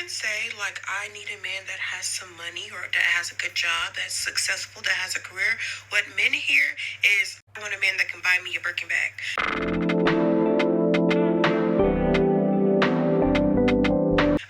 women say, like, I need a man that has some money or that has a good job, that's successful, that has a career. What men hear is, I want a man that can buy me a Birkin bag.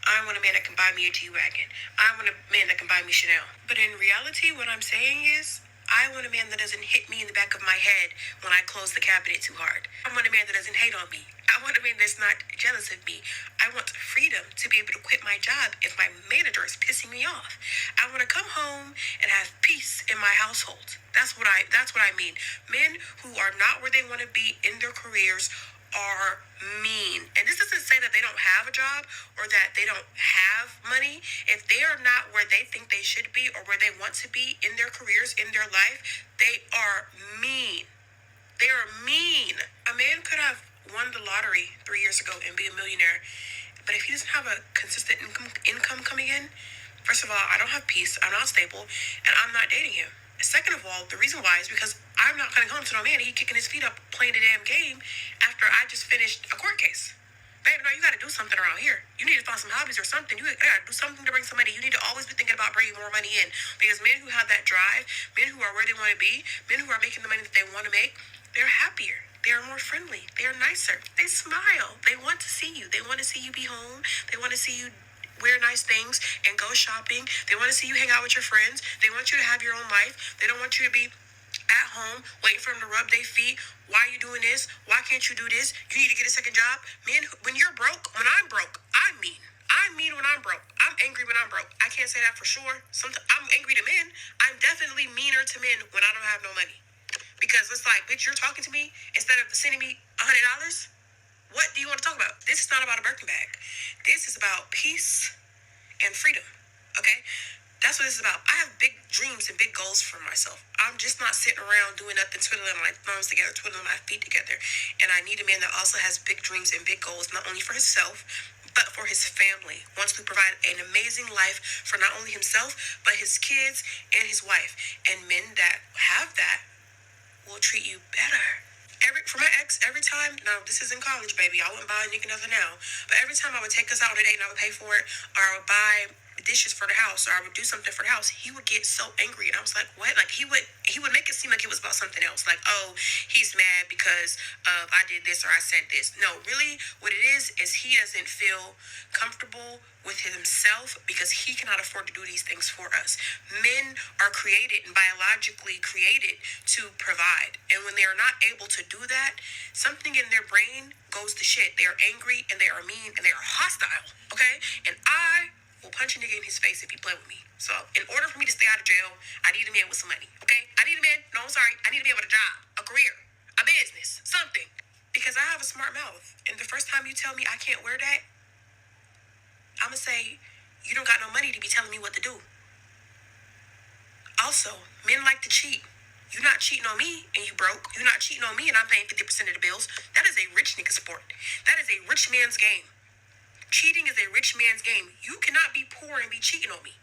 I want a man that can buy me a G-Wagon. I want a man that can buy me Chanel. But in reality, what I'm saying is, I want a man that doesn't hit me in the back of my head when I close the cabinet too hard. I want a man that doesn't hate on me. I want a man that's not jealous of me. I want freedom to be able to quit my job if my manager is pissing me off. I want to come home and have peace in my household. That's what I mean. Men who are not where they want to be in their careers are mean. And this doesn't say that they don't have a job or that they don't have money. If they are not where they think they should be or where they want to be in their careers, in their life, they are mean. They are mean. A man could have won the lottery 3 years ago and be a millionaire, but if he doesn't have a consistent income coming in, first of all, I don't have peace, I'm not stable, and I'm not dating him. Second of all, the reason why is because I'm not coming home to no man and he kicking his feet up playing the damn game after I just finished a court case. Babe, no, you got to do something around here. You need to find some hobbies or something. You got to do something to bring some money. You need to always be thinking about bringing more money in. Because men who have that drive, men who are where they want to be, men who are making the money that they want to make, they're happier. They are more friendly. They are nicer. They smile. They want to see you. They want to see you be home. They want to see you wear nice things and go shopping. They want to see you hang out with your friends. They want you to have your own life. They don't want you to be at home waiting for them to rub their feet. Why are you doing this? Why can't you do this? You need to get a second job. Men, when you're broke, when I'm broke, I'm mean. I'm mean when I'm broke. I'm angry when I'm broke. I can't say that for sure. Sometimes I'm angry to men. I'm definitely meaner to men when I don't have no money. Because it's like, bitch, you're talking to me instead of sending me $100? What do you want to talk about? This is not about a Birkin bag. This is about peace and freedom, okay? That's what this is about. I have big dreams and big goals for myself. I'm just not sitting around doing nothing, twiddling my thumbs together, twiddling my feet together. And I need a man that also has big dreams and big goals, not only for himself, but for his family. Wants to provide an amazing life for not only himself, but his kids and his wife. And men that have that will treat you better. For my ex, every time, now this is in college, baby, I wouldn't buy a nigga nothing now, but every time I would take us out on a date and I would pay for it, or I would buy dishes for the house, or I would do something for the house, he would get so angry, and I was like, what? Like, he would make it seem like it was about something else, like, oh, he's mad because of I did this or I said this. No, really, what it is he doesn't feel comfortable with himself because he cannot afford to do these things for us. Men are created and biologically created to provide. And when they are not able to do that, something in their brain goes to shit. They are angry and they are mean and they are hostile. Okay? And I will punch a nigga in his face if he play with me. So in order for me to stay out of jail, I need a man with some money. Okay? I need a man, no, I'm sorry, I need a man with a job, a career, a business, something. Because I have a smart mouth. And the first time you tell me I can't wear that, I'm going to say, you don't got no money to be telling me what to do. Also, men like to cheat. You're not cheating on me and you broke. You're not cheating on me and I'm paying 50% of the bills. That is a rich nigga sport. That is a rich man's game. Cheating is a rich man's game. You cannot be poor and be cheating on me.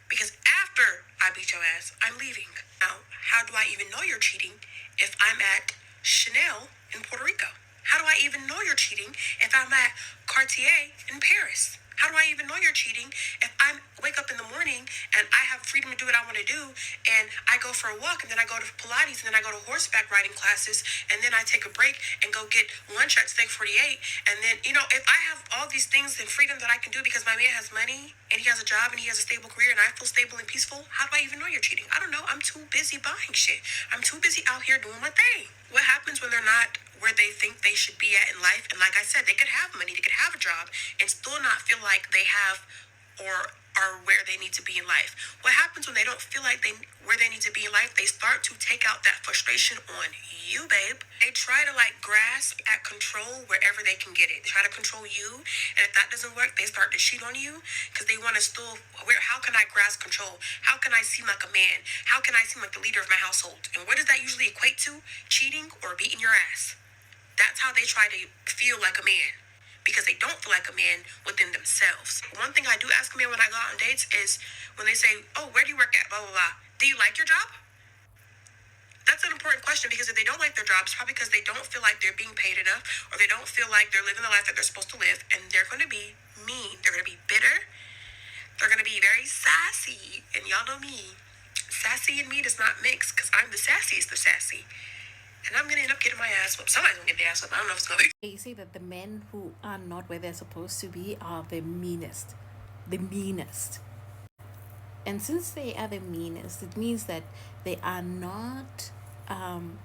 Because after I beat your ass, I'm leaving. Now, how do I even know you're cheating if I'm at Chanel in Puerto Rico? How do I even know you're cheating if I'm at Cartier in Paris? How do I even know you're cheating if I wake up in the morning and I have freedom to do what I want to do and I go for a walk and then I go to Pilates and then I go to horseback riding classes and then I take a break and go get lunch at Steak 48 and then, if I have all these things and freedom that I can do because my man has money and he has a job and he has a stable career and I feel stable and peaceful, how do I even know you're cheating? I don't know. I'm too busy buying shit. I'm too busy out here doing my thing. What happens when they're not where they think they should be at in life? And like I said, they could have money, they could have a job and still not feel like they have or are where they need to be in life. What happens when they don't feel like where they need to be in life? They start to take out that frustration on you, babe. They try to grasp at control wherever they can get it. They try to control you, and if that doesn't work, they start to cheat on you because they want to still. How can I grasp control? How can I seem like a man? How can I seem like the leader of my household? And what does that usually equate to? Cheating or beating your ass. That's how they try to feel like a man. Because they don't feel like a man within themselves. One thing I do ask a man when I go out on dates is when they say, oh, where do you work at? Blah, blah, blah. Do you like your job? That's an important question because if they don't like their job, it's probably because they don't feel like they're being paid enough or they don't feel like they're living the life that they're supposed to live. And they're going to be mean. They're going to be bitter. y'all know me. Sassy and me does not mix because I'm the sassiest of sassy. And I'm gonna end up getting my ass whooped. Somebody's gonna get their ass whooped. I don't know if it's gonna be. They say that the men who are not where they're supposed to be are the meanest. The meanest. And since they are the meanest, it means that they are not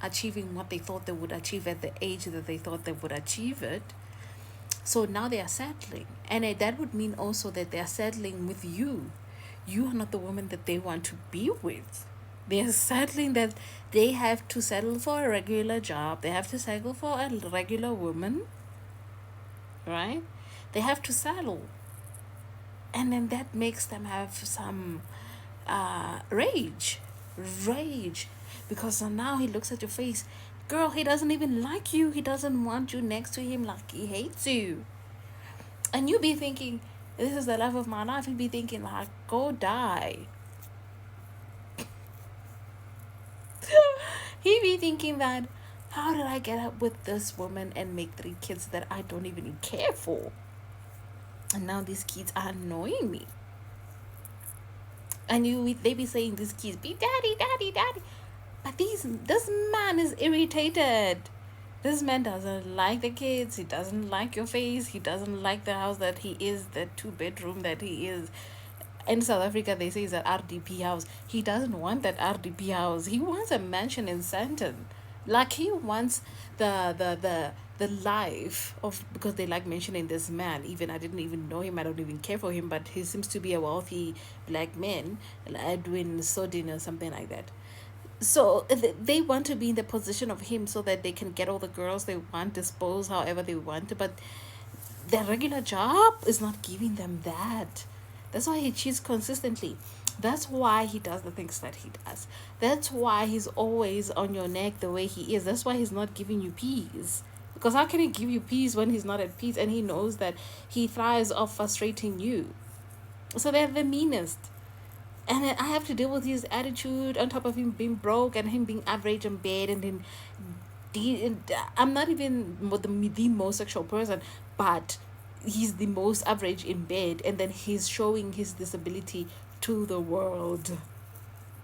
achieving what they thought they would achieve at the age that they thought they would achieve it. So now they are settling. And that would mean also that they are settling with you. You are not the woman that they want to be with. They are settling that they have to settle for a regular job. They have to settle for a regular woman, right? They have to settle. And then that makes them have some rage. Rage. Because now he looks at your face. Girl, he doesn't even like you. He doesn't want you next to him, like he hates you. And you be thinking, this is the love of my life. He'd be thinking, like, go die. He'd be thinking that, how did I get up with this woman and make 3 kids that I don't even care for? And now these kids are annoying me. And they be saying, these kids be daddy, daddy, daddy. But this man is irritated. This man doesn't like the kids. He doesn't like your face. He doesn't like the house that he is, the 2-bedroom that he is. In South Africa, they say it's an RDP house. He doesn't want that RDP house. He wants a mansion in Sandton. Like, he wants the life of, because they like mentioning this man. Even I didn't even know him. I don't even care for him. But he seems to be a wealthy black man, Edwin Sodin or something like that. So they want to be in the position of him so that they can get all the girls they want, dispose however they want. But their regular job is not giving them that. That's why he cheats consistently. That's why he does the things that he does. That's why he's always on your neck the way he is. That's why he's not giving you peace. Because how can he give you peace when he's not at peace and he knows that he thrives off frustrating you? So they're the meanest. And then I have to deal with his attitude on top of him being broke and him being average in bed. And then I'm not even the most sexual person, but he's the most average in bed. And then he's showing his disability to the world.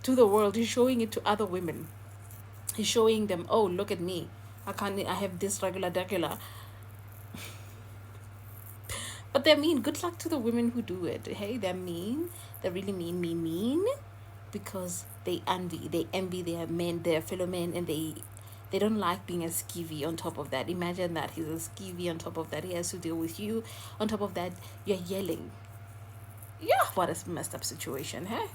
To the world. He's showing it to other women. He's showing them, oh, look at me. I have this regular. But they're mean. Good luck to the women who do it. Hey, they're mean. They're really mean. Because they envy their men, their fellow men, and they don't like being a skeevy on top of that. Imagine that. He's a skeevy on top of that. He has to deal with you. On top of that, you're yelling. Yeah, what a messed up situation, hey?